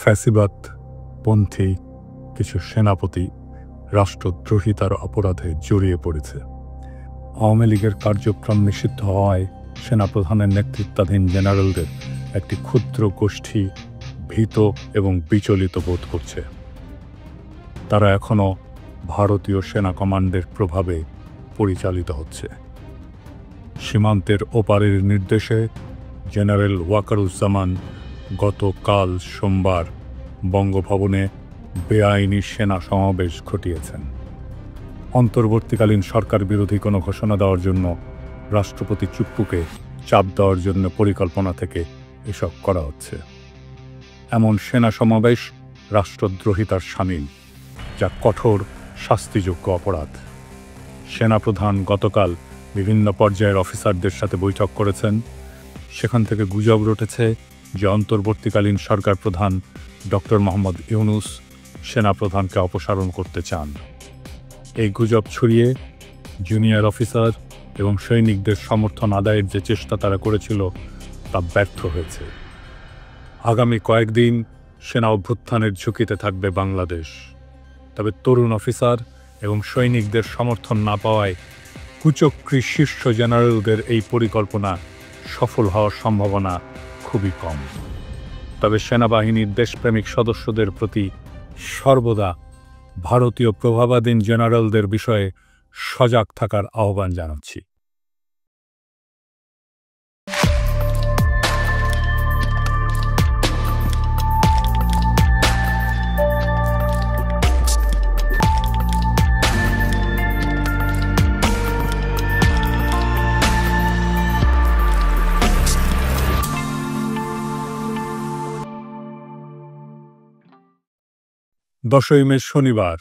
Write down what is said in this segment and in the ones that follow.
ফ্যাসিবাদপন্থী কিছু সেনাপতি রাষ্ট্রদ্রোহিতার অপরাধে জড়িয়ে পড়েছে। আওয়ামী লীগের কার্যক্রম নিষিদ্ধ হওয়ায় সেনাপ্রধানের নেতৃত্বাধীন জেনারেলদের একটি ক্ষুদ্র গোষ্ঠী ভীত এবং বিচলিত বোধ করছে। তারা এখনও ভারতীয় সেনা কমান্ডের প্রভাবে পরিচালিত হচ্ছে। সীমান্তের ওপারের নির্দেশে জেনারেল ওয়াকারুজ্জামান গতকাল সোমবার বঙ্গভবনে বেআইনি সেনা সমাবেশ ঘটিয়েছেন। অন্তর্বর্তীকালীন সরকার বিরোধী কোনো ঘোষণা দেওয়ার জন্য রাষ্ট্রপতি চুপ্পুকে চাপ দেওয়ার জন্য পরিকল্পনা থেকে এসব করা হচ্ছে। এমন সেনা সমাবেশ রাষ্ট্রদ্রোহিতার শামিল, যা কঠোর শাস্তিযোগ্য অপরাধ। সেনাপ্রধান গতকাল বিভিন্ন পর্যায়ের অফিসারদের সাথে বৈঠক করেছেন। সেখান থেকে গুজব উঠেছে যে অন্তর্বর্তীকালীন সরকার প্রধান ডক্টর মোহাম্মদ ইউনূস সেনাপ্রধানকে অপসারণ করতে চান। এই গুজব ছড়িয়ে জুনিয়র অফিসার এবং সৈনিকদের সমর্থন আদায়ের যে চেষ্টা তারা করেছিল তা ব্যর্থ হয়েছে। আগামী কয়েকদিন সেনা অভ্যুত্থানের ঝুঁকিতে থাকবে বাংলাদেশ। তবে তরুণ অফিসার এবং সৈনিকদের সমর্থন না পাওয়ায় কুচক্রী শীর্ষ জেনারেলদের এই পরিকল্পনা সফল হওয়ার সম্ভাবনা খুবই কম। তবে সেনাবাহিনীর দেশপ্রেমিক সদস্যদের প্রতি সর্বদা ভারতীয় প্রভাবাধীন জেনারেলদের বিষয়ে সজাগ থাকার আহ্বান জানাচ্ছি। দশই মে শনিবার,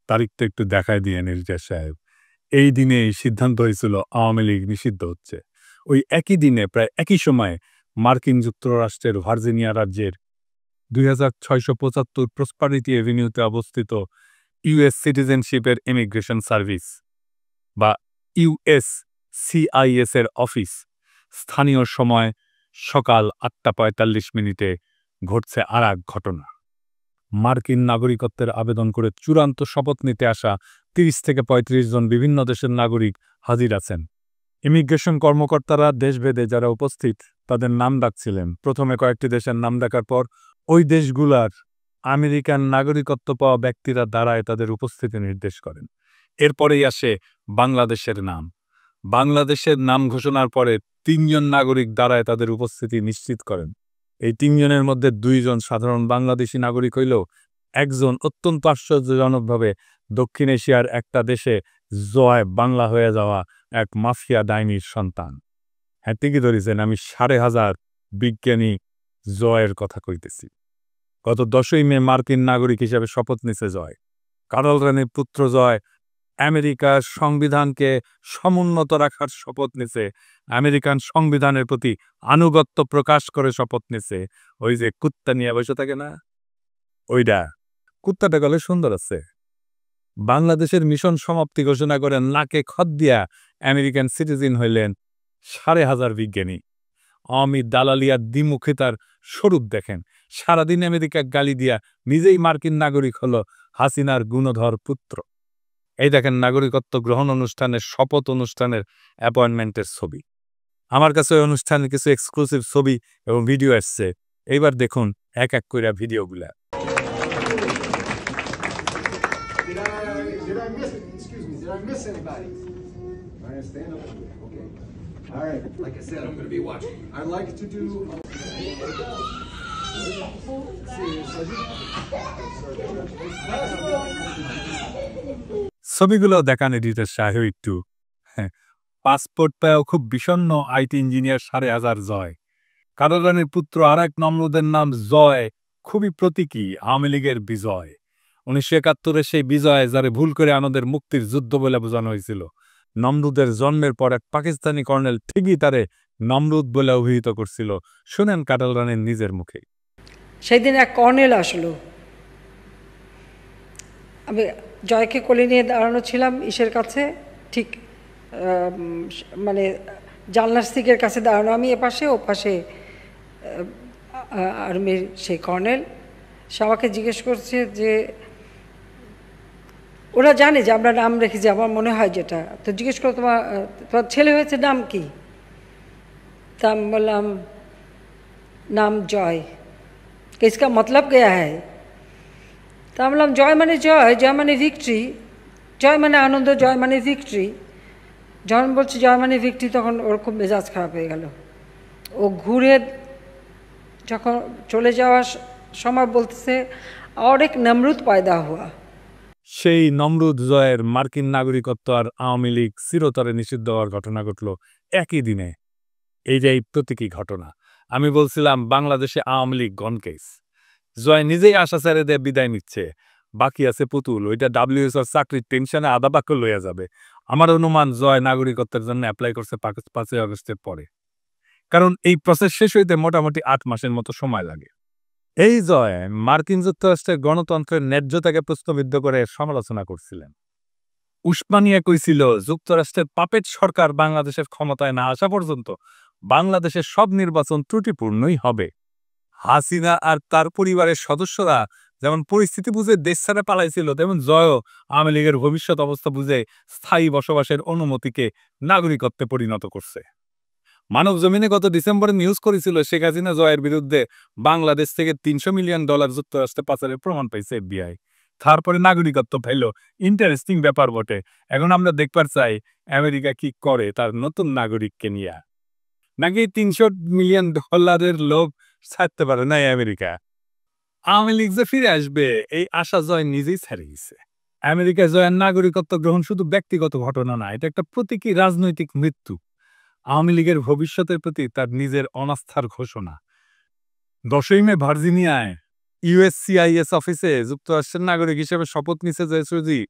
তারিখটা একটু দেখায় দিয়ে নির্দেশ সাহেব। এই দিনে এই সিদ্ধান্ত হয়েছিল আওয়ামী লীগ নিষিদ্ধ হচ্ছে। ওই একই দিনে প্রায় একই সময়ে মার্কিন যুক্তরাষ্ট্রের ভার্জিনিয়া রাজ্যের 2675 প্রসপারিটি এভিনিউতে অবস্থিত ইউএস সিটিজেনশিপের ইমিগ্রেশন সার্ভিস বা USCIS এর অফিস স্থানীয় সময় সকাল 8:45 ঘটছে আর এক ঘটনা। মার্কিন নাগরিকত্বের আবেদন করে চূড়ান্ত শপথ নিতে আসা 30 থেকে 35 জন বিভিন্ন দেশের নাগরিক হাজির আছেন। ইমিগ্রেশন কর্মকর্তারা দেশভেদে যারা উপস্থিত তাদের নাম ডাকছিলেন। প্রথমে কয়েকটি দেশের নাম ডাকার পর ওই দেশগুলার আমেরিকান নাগরিকত্ব পাওয়া ব্যক্তিরা দাঁড়ায় তাদের উপস্থিতি নির্দেশ করেন। এরপরেই আসে বাংলাদেশের নাম। বাংলাদেশের নাম ঘোষণার পরে 3 জন নাগরিক দাঁড়ায় তাদের উপস্থিতি নিশ্চিত করেন। এই 3 জনের মধ্যে 2 জন সাধারণ বাংলাদেশি নাগরিক হইলেও একজন অত্যন্ত আশ্চর্যজনকভাবে দক্ষিণ এশিয়ার একটা দেশে জয় বাংলা হয়ে যাওয়া এক মাফিয়া ডাইনির সন্তান। হ্যাঁ, ঠিকই ধরেছেন, আমি 5,500 বিজ্ঞানী জয়ের কথা কইতেছি। গত 10ই মে মার্কিন নাগরিক হিসেবে শপথ নিছে জয়। কার্ল রানির পুত্র জয় আমেরিকার সংবিধানকে সমুন্নত রাখার শপথ নিছে। আমেরিকান সংবিধানের প্রতি আনুগত্য প্রকাশ করে শপথ নিছে। ওই যে কুত্তা নিয়ে বসে থাকে না, ওইটা কুত্তাটা গলে সুন্দর আছে। বাংলাদেশের মিশন সমাপ্তি ঘোষণা করে নাকে খত দিয়া আমেরিকান সিটিজেন হইলেন 5,500 বিজ্ঞানী। আওয়ামী দালালিয়ার দ্বিমুখিতার স্বরূপ দেখেন। সারাদিন আমেরিকা গালি দিয়া নিজেই মার্কিন নাগরিক হলো হাসিনার গুণধর পুত্র। এই দেখেন নাগরিকত্ব গ্রহণ অনুষ্ঠানের শপথ অনুষ্ঠানের অ্যাপয়েন্টমেন্টের ছবি। আমার কাছে ওই অনুষ্ঠানের কিছু এক্সক্লুসিভ ছবি এবং ভিডিও আসছে। এইবার দেখুন এক এক করে ভিডিওগুলা। ছবিগুলো দেখান এডিটর সাহেব একটু। পাসপোর্ট পেয়েও খুব বিষণ্ণ আইটি ইঞ্জিনিয়ার 5,500 জয়। কার্ল রানির পুত্র আর এক নমরুদের নাম জয় খুবই প্রতীকী আওয়ামী লীগের বিজয়। 1971 সেই বিজয় যারে ভুল করে আমাদের মুক্তির যুদ্ধ বলে বোঝানো হয়েছিল। নমরুদের জন্মের পর এক পাকিস্তানি কর্নেল ঠিকই তারে নমরুদ বলে অভিহিত করছিল। শুনেন কার্ল রানির নিজের মুখে। সেদিন এক কর্নেল আসলো, আমি জয়কে কোলে নিয়ে দাঁড়ানো ছিলাম ইসের কাছে, ঠিক মানে জানলার সিটের কাছে দাঁড়ানো, আমি এপাশে ও পাশে আর্মির সেই কর্নেল। সে আমাকে জিজ্ঞেস করছে যে ওরা জানে যে আমরা নাম রেখেছি, আমার মনে হয় যেটা, তো জিজ্ঞেস করো তোমার তোমার ছেলে হয়েছে নাম কি? তা আমি বললাম নাম জয়। इसका मतलब क्या है? তা আমি বললাম জয় মানে জয়, জয় মানে ভিক্টরি, জয় মানে আনন্দ, জয় মানে ভিক্টরি। যখন বলছি জয় মানে ভিক্টরি তখন ওর খুব মেজাজ খারাপ হয়ে গেল। ও ঘুরে যখন চলে যাওয়ার সময় বলতেছে और एक नमरूद पैदा हुआ। সেই নমরুদ জয়ের মার্কিন নাগরিকত্ব আর আওয়ামী লীগ চিরতরে নিষিদ্ধ হওয়ার ঘটনা ঘটল একই দিনে। এইটাই প্রতীকী ঘটনা। আমি বলছিলাম বাংলাদেশে আওয়ামী লীগ গন কেস। জয় নিজেই আশা ছেড়ে দিয়ে বিদায় নিচ্ছে, বাকি আছে পুতুল, ওইটা ডাব্লিউএসওর চাকরির টেনশনে আধা বাক্য লইয়া যাবে। আমার অনুমান জয় নাগরিকত্বের জন্য অ্যাপ্লাই করছে 5ই আগস্টের পরে, কারণ এই প্রসেস শেষ হইতে মোটামুটি 8 মাসের মতো সময় লাগে। এই জয় মার্কিন যুক্তরাষ্ট্রের গণতন্ত্রের ন্যায্যতাকে প্রশ্নবিদ্ধ করে সমালোচনা করছিলেন। উসমানিয়া কইছিল যুক্তরাষ্ট্রের পাপেট সরকার বাংলাদেশের ক্ষমতায় না আসা পর্যন্ত বাংলাদেশের সব নির্বাচন ত্রুটিপূর্ণই হবে। হাসিনা আর তার পরিবারের সদস্যরা যেমন পরিস্থিতি বুঝে দেশ ছাড়া পালাইছিল, তেমন জয়ও আওয়ামী লীগের ভবিষ্যৎ অবস্থা বুঝে স্থায়ী বসবাসের অনুমতিকে নাগরিকত্বে পরিণত করছে। মানব জমিনে গত ডিসেম্বরে নিউজ করেছিল শেখ হাসিনা জয়ের বিরুদ্ধে বাংলাদেশ থেকে $300 মিলিয়ন যুক্তরাষ্ট্রে পাচারের প্রমাণ পাইছে FBI। তারপরে নাগরিকত্ব পাইল। ইন্টারেস্টিং ব্যাপার বটে। এখন আমরা দেখবার চাই আমেরিকা কি করে তার নতুন নাগরিককে নিয়ে। নাকি $300 মিলিয়ন লোভ ছাড়তে পারে না আমেরিকা। আওয়ামী লীগ যে ফিরে আসবে এই আশা জয় নিজেই ছেড়ে গেছে। আমেরিকায় জয়ের নাগরিকত্ব গ্রহণ শুধু ব্যক্তিগত ঘটনা না, এটা একটা প্রতীকী রাজনৈতিক মৃত্যু। আওয়ামী লীগের ভবিষ্যতের প্রতি তার নিজের অনাস্থার ঘোষণা। 10ই মে ভার্জিনিয়ায় USCIS অফিসে যুক্তরাষ্ট্রের নাগরিক হিসেবে শপথ নিছে জয় সজীব।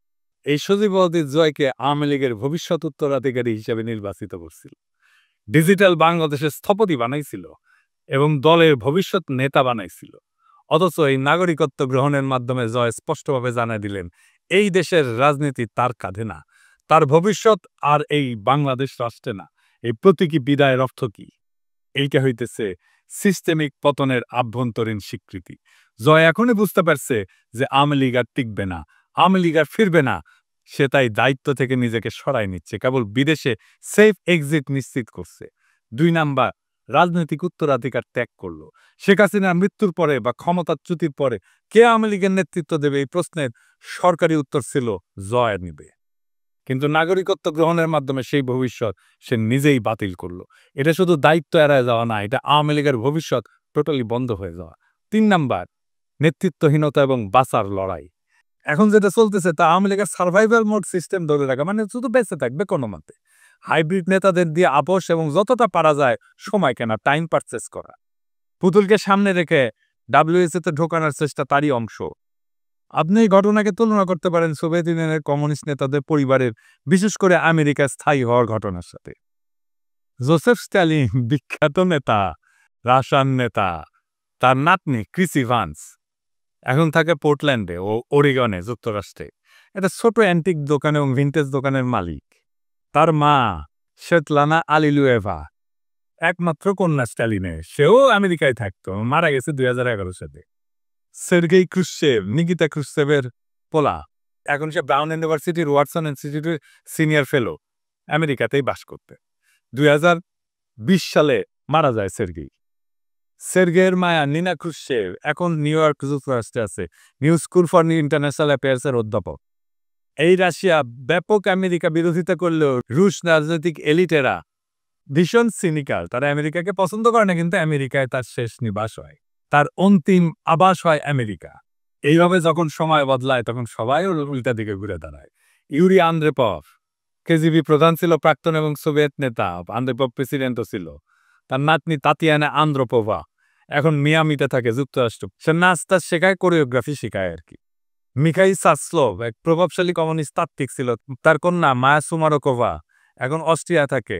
এই সজীবওয়াদী জয়কে আওয়ামী লীগের ভবিষ্যৎ উত্তরাধিকারী হিসেবে নির্বাচিত করছিল, ডিজিটাল বাংলাদেশের স্থপতি বানাইছিল এবং দলের ভবিষ্যৎ নেতা বানাইছিল। অথচ এই নাগরিকত্ব গ্রহণের মাধ্যমে জয় স্পষ্টভাবে জানাই দিলেন এই দেশের রাজনীতি তার কাঁধে না, তার ভবিষ্যৎ আর এই বাংলাদেশ রাষ্ট্রে না। এই প্রতীকী বিদায়ের অর্থ কি? এইটা হইতেছে সিস্টেমিক পতনের আভ্যন্তরীণ স্বীকৃতি। জয় এখনই বুঝতে পারছে যে আওয়ামী লীগ আর টিকবে না, আওয়ামী লীগ আর ফিরবে না। সে তাই দায়িত্ব থেকে নিজেকে সরাই নিচ্ছে, কেবল বিদেশে সেফ এক্সিট নিশ্চিত করছে। 2 নাম্বার, রাজনৈতিক উত্তরাধিকার ত্যাগ করল। শেখ হাসিনার মৃত্যুর পরে বা ক্ষমতাচ্যুতির পরে কে আওয়ামী লীগের নেতৃত্ব দেবে এই প্রশ্নের সরকারি উত্তর ছিল জয় নিবে। কিন্তু নাগরিকত্ব গ্রহণের মাধ্যমে সেই ভবিষ্যৎ সে নিজেই বাতিল করল। এটা শুধু দায়িত্ব এড়ায় যাওয়া না, এটা আওয়ামী লীগের ভবিষ্যৎ টোটালি বন্ধ হয়ে যাওয়া। 3 নাম্বার, নেতৃত্বহীনতা এবং বাঁচার লড়াই। এখন যেটা চলতেছে তা আওয়ামী লীগের সার্ভাইভাল মোড সিস্টেম ধরে রাখা, মানে শুধু বেঁচে থাকবে কোনো মতে। হাইব্রিড নেতাদের দিয়ে আপোষ এবং যতটা পারা যায় সময় কেনা, টাইম পারচেস করা। পুতুলকে সামনে রেখে WSA-তে ঢোকানোর চেষ্টা তারই অংশ। আপনি এই ঘটনাকে তুলনা করতে পারেন সোভিয়েত ইউনিয়নের কমিউনিস্ট নেতাদের পরিবারের, বিশেষ করে আমেরিকায় স্থায়ী হওয়ার ঘটনার সাথে। জোসেফ স্ট্যালিন বিখ্যাত নেতা, রাশিয়ান নেতা, তার নাতনি ক্রিস ইভান্স এখন থাকে পোর্টল্যান্ডে ও ওরিগনে যুক্তরাষ্ট্রে। এটা ছোট অ্যান্টিক দোকান এবং ভিন্টেজ দোকানের মালিক। তার মা শেতলানা আলিলুয়েভা একমাত্র কন্যা স্ট্যালিনের, সেও আমেরিকায় থাকতো, মারা গেছে 2011 সালে। সের্গেই ক্রুশ্চেভ, নিকিতা ক্রুশ্চেভের পোলা, এখন সে ব্রাউন ইউনিভার্সিটির ওয়াটসন ইনস্টিটিউটের সিনিয়র ফেলো, আমেরিকাতেই বাস করতে। 2020 সালে মারা যায় সের্গেই। সের্গের মায়া নিনা ক্রুশ্চেভ এখন নিউ ইয়র্ক যুক্তরাষ্ট্রে আছে, নিউ স্কুল ফর ইন্টারন্যাশনাল অ্যাফেয়ার্সের অধ্যাপক। এই রাশিয়া ব্যাপক আমেরিকা বিরোধিতা করলেও রুশ রাজনৈতিক এলিটেরা ভীষণ সিনিক্যাল। তারা আমেরিকাকে পছন্দ করে না, কিন্তু আমেরিকায় তার শেষ নিবাস হয়, তার অন্তিম আবাস হয় আমেরিকা। এইভাবে যখন সময় বদলায় তখন সবাই উল্টা দিকে ঘুরে দাঁড়ায়। ইউরি আন্দ্রেপভ কেজিবি প্রধান ছিল প্রাক্তন এবং সোভিয়েত নেতা, আন্দ্রেপভ প্রেসিডেন্টও ছিল। তার নাতনি তাতিয়ানা আন্দ্রোপোভা এখন মিয়ামিতে থাকে যুক্তরাষ্ট্র। সে নাচটা শেখায়, কোরিওগ্রাফি শেখায় আর কি। মিখাইল সাসলোভ এক প্রভাবশালী কমিউনিস্ট তাত্ত্বিক ছিল। তার কন্যা মায়া সুমারোকোভা এখন অস্ট্রিয়া থাকে।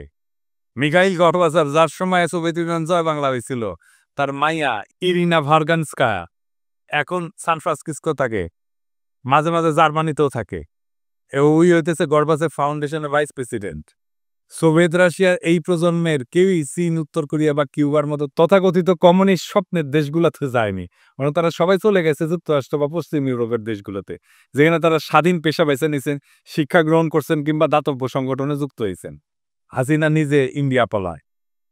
মিখাইল গডবাজার, যার সময় সোভিয়েত ইউনিয়ন জয় বাংলা হয়েছিল, তার মাইয়া ইরিনা ভার্গানস্কা এখন সান ফ্রান্সিসকো থাকে, মাঝে মাঝে জার্মানিতেও থাকে। ওই হইতেছে গডবাজার ফাউন্ডেশনের ভাইস প্রেসিডেন্ট। সোভিয়েত রাশিয়ার এই প্রজন্মের কেউই চীন, উত্তর কোরিয়া বা কিউবার মতো তথাকথিত কমিউনিস্ট স্বপ্নের দেশগুলোতে যায়নি, বরং তারা সবাই চলে গেছে যুক্তরাষ্ট্র বা পশ্চিম ইউরোপের দেশগুলোতে, যেখানে তারা স্বাধীন পেশা বেছে নিছেন, শিক্ষা গ্রহণ করছেন কিংবা দাতব্য সংগঠনে যুক্ত হয়েছেন। হাসিনা নিজে ইন্ডিয়া পলায়,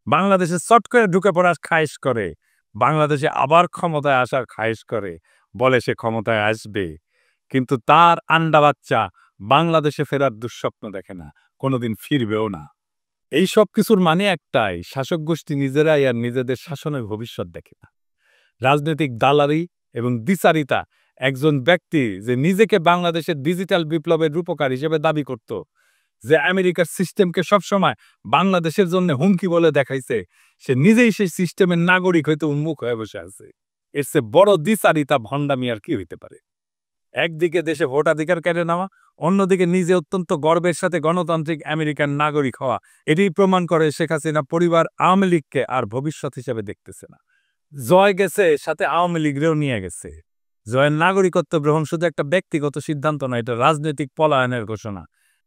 বাংলাদেশে চট করে ঢুকে পড়ার খায়েশ করে, বাংলাদেশে আবার ক্ষমতায় আসার খায়েশ করে, বলে সে ক্ষমতায় আসবে, কিন্তু তার আন্ডা বাচ্চা বাংলাদেশে ফেরার দুঃস্বপ্ন দেখে না, কোনোদিন ফিরবেও না। এই সব কিছুর মানে একটাই, শাসক গোষ্ঠী নিজেরাই আর নিজেদের শাসনের ভবিষ্যৎ দেখে না। রাজনৈতিক দালালি এবং দ্বিচারিতা একজন ব্যক্তি যে নিজেকে বাংলাদেশের ডিজিটাল বিপ্লবের রূপকার হিসেবে দাবি করত, যে আমেরিকার সিস্টেমকে সবসময় বাংলাদেশের জন্য হুমকি বলে দেখাইছে, সে নিজেই সেই সিস্টেমের নাগরিক হইতে উন্মুখ হয়ে বসে আছে। এর চেয়ে বড় দ্বিচারিতা ভণ্ডামি আর কি হইতে পারে? একদিকে দেশে ভোটাধিকার কেড়ে নেওয়া, অন্যদিকে নিজে অত্যন্ত গর্বের সাথে গণতান্ত্রিক আমেরিকান নাগরিক হওয়া, এটাই প্রমাণ করে শেখ হাসিনা পরিবার আওয়ামী লীগকে আর ভবিষ্যৎ হিসেবে দেখতেছে না। জয় গেছে, সাথে আওয়ামী লীগরেও নিয়ে গেছে। জয়ের নাগরিকত্ব গ্রহণ শুধু একটা ব্যক্তিগত সিদ্ধান্ত নয়, এটা রাজনৈতিক পলায়নের ঘোষণা।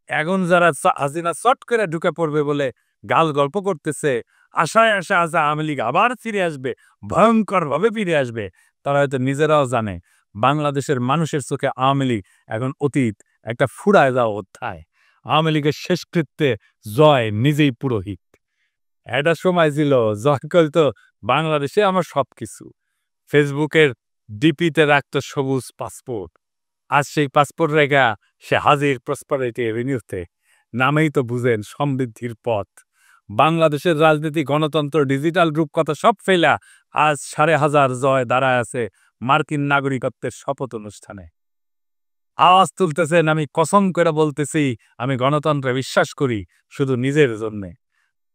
এখন যারা হাসিনা চট করে ঢুকে পড়বে বলে গাল গল্প করতেছে, আশায় আশা আছে আওয়ামী লীগ আবার ফিরে আসবে, ভয়ঙ্করভাবে ফিরে আসবে, তারা হয়তো নিজেরাও জানে বাংলাদেশের মানুষের চোখে আওয়ামী লীগ এখন অতীত, একটা ফুরায় যাওয়া অধ্যায়। আওয়ামী লীগের শেষকৃত্যে জয় নিজেই পুরোহিত। একটা সময় ছিল জয় করতো বাংলাদেশে আমার সবকিছু, ফেসবুকের ডিপিতে রাখত সবুজ পাসপোর্ট, আজ সেই পাসপোর্ট রেখা সে হাজির প্রসপারিটি এভিনিউতে। নামেই তো বুঝেন সমৃদ্ধির পথ। বাংলাদেশের রাজনীতি, গণতন্ত্র, ডিজিটাল রূপকথা সব ফেলা আজ 5,500 জয় দাঁড়ায় আছে মার্কিন নাগরিকত্বের শপথ অনুষ্ঠানে। আওয়াজ তুলতেছেন, আমি কসম করে বলতেছি আমি গণতন্ত্রে বিশ্বাস করি, শুধু নিজের জন্যে।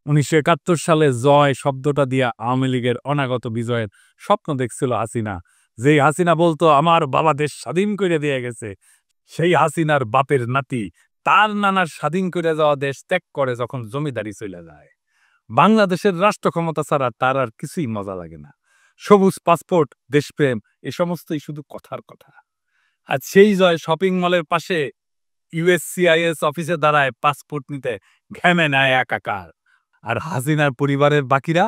1971 সালে জয় শব্দটা দিয়া আওয়ামী লীগের অনাগত বিজয়ের স্বপ্ন দেখছিল হাসিনা। যেই হাসিনা বলতো আমার বাবা দেশ স্বাধীন করে দিয়ে গেছে, সেই হাসিনার বাপের নাতি তার নানার স্বাধীন করে যাওয়া দেশ ত্যাগ করে যখন জমিদারি চলে যায়। বাংলাদেশের রাষ্ট্র ক্ষমতা ছাড়া তার আর কিছুই মজা লাগে না। সবুজ পাসপোর্ট, দেশপ্রেম, এ সমস্তই শুধু কথার কথা। আর সেই জয় শপিং মলের পাশে ইউএসসিআইএস অফিসে দাঁড়ায় পাসপোর্ট নিতে ঘেমে নেয় একাকার। আর হাসিনার পরিবারের বাকিরা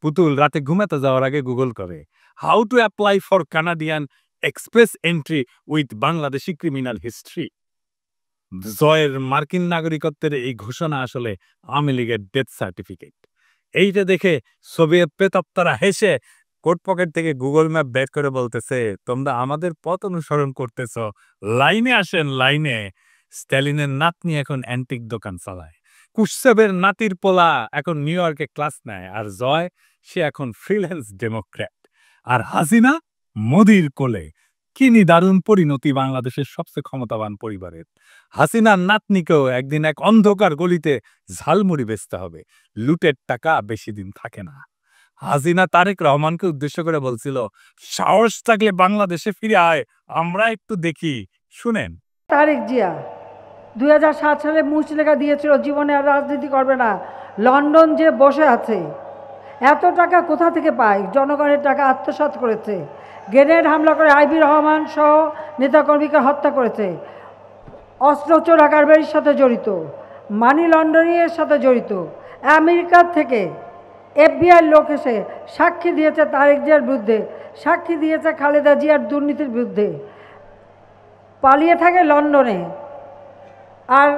পুতুল রাতে ঘুমাতে যাওয়ার আগে গুগল করে how to apply for Canadian express entry with Bangladeshi criminal history. জয়ের মার্কিন নাগরিকত্বের এই ঘোষণা আসলে আওয়ামী লীগের ডেথ সার্টিফিকেট। এইটা দেখে সোভিয়েত প্রেতাত্মারা হেসে কোট পকেট থেকে গুগল ম্যাপ বের করে বলতেছে, তোমরা আমাদের পথ অনুসরণ করতেছ, লাইনে আসেন লাইনে। স্ট্যালিনের নাতনি এখন অ্যান্টিক দোকান চালায়, কুশ্চেভের নাতির পোলা এখন নিউ ইয়র্কে ক্লাস নেয়, আর জয় সে এখন ফ্রিল্যান্স ডেমোক্র্যাট, আর হাসিনা মোদির কোলে। কি দারুণ পরিণতি বাংলাদেশের সবচেয়ে ক্ষমতাবান পরিবারের। হাসিনার নাতনিকেও একদিন এক অন্ধকার গলিতে ঝালমুড়ি বেচতে হবে, লুটের টাকা বেশি দিন থাকে না। হাসিনা তারেক রহমানকে উদ্দেশ্য করে বলছিল, সাহস থাকলে বাংলাদেশে ফিরে আয়, আমরা একটু দেখি। শুনেন। তারেক জিয়া 2007 সালে মুচলেখা দিয়েছিল জীবনে আর রাজনীতি করবে না, লন্ডন যে বসে আছে। এত টাকা কোথা থেকে পায়? জনগণের টাকা আত্মসাৎ করেছে, গ্রেনেড হামলা করে আইবি রহমান সহ নেতাকর্মীকে হত্যা করেছে, অস্ত্র চোরা কারবারির সাথে জড়িত, মানি লন্ডারিংয়ের সাথে জড়িত। আমেরিকার থেকে এফবিআই লোক এসে সাক্ষী দিয়েছে তারেক জিয়ার বিরুদ্ধে, সাক্ষী দিয়েছে খালেদা জিয়ার দুর্নীতির বিরুদ্ধে। পালিয়ে থাকে লন্ডনে, আর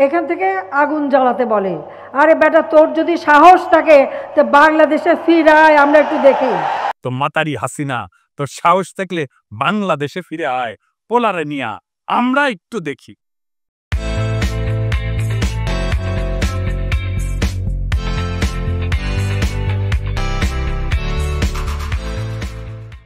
এখান থেকে আগুন জ্বালাতে বলে। আরে বেটা, তোর যদি সাহস থাকে তো বাংলাদেশে ফিরে আয়, আমরা একটু দেখি। তো মাতারি হাসিনা, তোর সাহস থাকলে বাংলাদেশে ফিরে আয়, পোলারে নিয়া আমরা একটু দেখি।